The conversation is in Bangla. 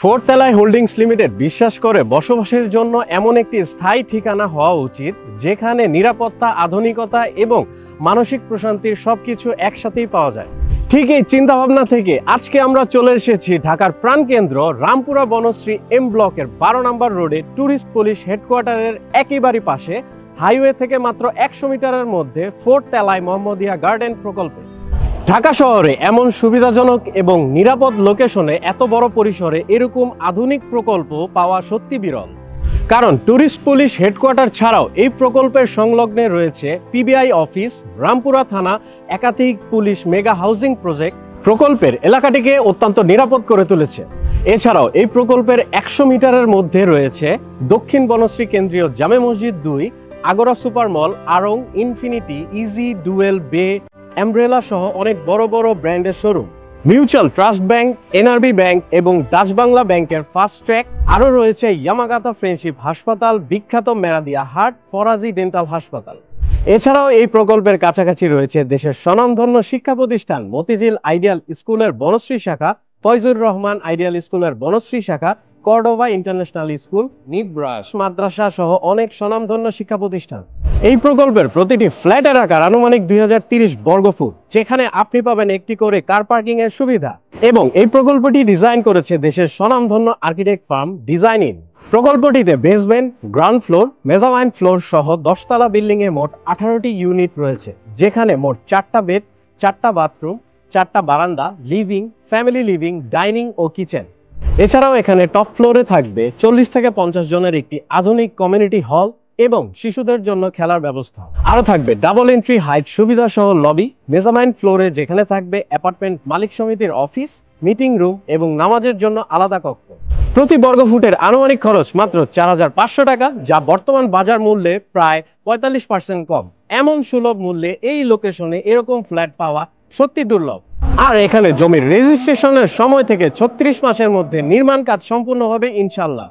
ফোর্থ এলাই হোল্ডিংস লিমিটেড বিশ্বাস করে বসবাসের জন্য এমন একটি স্থায়ী ঠিকানা হওয়া উচিত যেখানে নিরাপত্তা, আধুনিকতা এবং মানসিক প্রশান্তির সবকিছু একসাথেই পাওয়া যায়। ঠিক এই চিন্তাভাবনা থেকে আজকে আমরা চলে এসেছি ঢাকার প্রাণকেন্দ্র রামপুরা বনশ্রী এম ব্লকের 12 নম্বর রোডে ট্যুরিস্ট পুলিশ হেডকোয়ার্টারের একেবারে পাশে হাইওয়ে থেকে মাত্র 100 মিটারের মধ্যে ফোর্থ এলাই মোহাম্মদিয়া গার্ডেন প্রকল্পে। ঢাকা শহরে এমন সুবিধাজনক এবং নিরাপদ লোকেশনে এত বড় পরিসরে এরকম আধুনিক প্রকল্প পাওয়া সত্যি বিরল। কারণ ট্যুরিস্ট পুলিশ হেডকোয়ার্টার ছাড়াও এই প্রকল্পের সংলগ্নে রয়েছে পিবিআই অফিস, রামপুরা থানা, একাধিক পুলিশ মেগা হাউজিং প্রজেক্ট প্রকল্পের এলাকাটিকে অত্যন্ত নিরাপদ করে তুলেছে। এছাড়াও এই প্রকল্পের 100 মিটারের মধ্যে রয়েছে দক্ষিণ বনশ্রী কেন্দ্রীয় জামে মসজিদ 2, আগরা সুপার মল, আড়ং, ইনফিনিটি, ইজি, ডুয়েল, বে, অ্যামব্রেলা সহ অনেক বড় বড় ব্র্যান্ডের showroom, mutual trust bank, NRB bank এবং ডাচ বাংলা ব্যাংকের ফাস্ট ট্র্যাক। আরও রয়েছে ইয়ামাগাতা ফ্রেন্ডশিপ হাসপাতাল, বিখ্যাত মেরাদিয়া হার্ট, ফরাজি ডেন্টাল হাসপাতাল। এছাড়াও এই প্রকল্পের কাছাকাছি রয়েছে দেশের স্বনামধন্য শিক্ষা প্রতিষ্ঠান মতিঝিল আইডিয়াল স্কুলের বনশ্রী শাখা, ফয়জুর রহমান আইডিয়াল স্কুলের বনশ্রী শাখা, কর্ডোবা ইন্টারন্যাশনাল স্কুল, নিব্রাস মাদ্রাসা সহ অনেক স্বনামধন্য শিক্ষা প্রতিষ্ঠান। এই প্রকল্পের প্রতিটি ফ্ল্যাটের আকার আনুমানিক 2030 বর্গফুট, যেখানে আপনি পাবেন একটি করে কার পার্কিং এর সুবিধা। এবং এই প্রকল্পটি ডিজাইন করেছে দেশের স্বনামধন্য আর্কিটেক্ট ফার্ম ডিজাইন ইন। প্রকল্পটিতে basement, ground floor, mezzanine floor সহ 10 তলা বিল্ডিং এ মোট 18টি ইউনিট রয়েছে, যেখানে মোট 4টা বেড, 4টা বাথরুম, 4টা বারান্দা, লিভিং, ফ্যামিলি লিভিং, ডাইনিং ও কিচেন। এছাড়াও এখানে টপ ফ্লোরে থাকবে 40 থেকে 50 জনের একটি আধুনিক কমিউনিটি হল এবং শিশুদের জন্য খেলার ব্যবস্থা। আরও থাকবে ডাবল এন্ট্রি হাইট সুবিধা সহ লবি, মেজামাইন ফ্লোরে যেখানে থাকবে অ্যাপার্টমেন্ট মালিক সমিতির অফিস, মিটিং রুম এবং নামাজের জন্য আলাদা কক্ষ। প্রতি বর্গফুটের আনুমানিক খরচ মাত্র 4500 টাকা, যা বর্তমান বাজার মূল্যে প্রায় 45% কম। এমন সুলভ মূল্যে এই লোকেশনে এরকম ফ্ল্যাট পাওয়া সত্যি দুর্লভ। আর এখানে জমির রেজিস্ট্রেশনের সময় থেকে 36 মাসের মধ্যে নির্মাণ কাজ সম্পূর্ণ হবে ইনশাল্লাহ।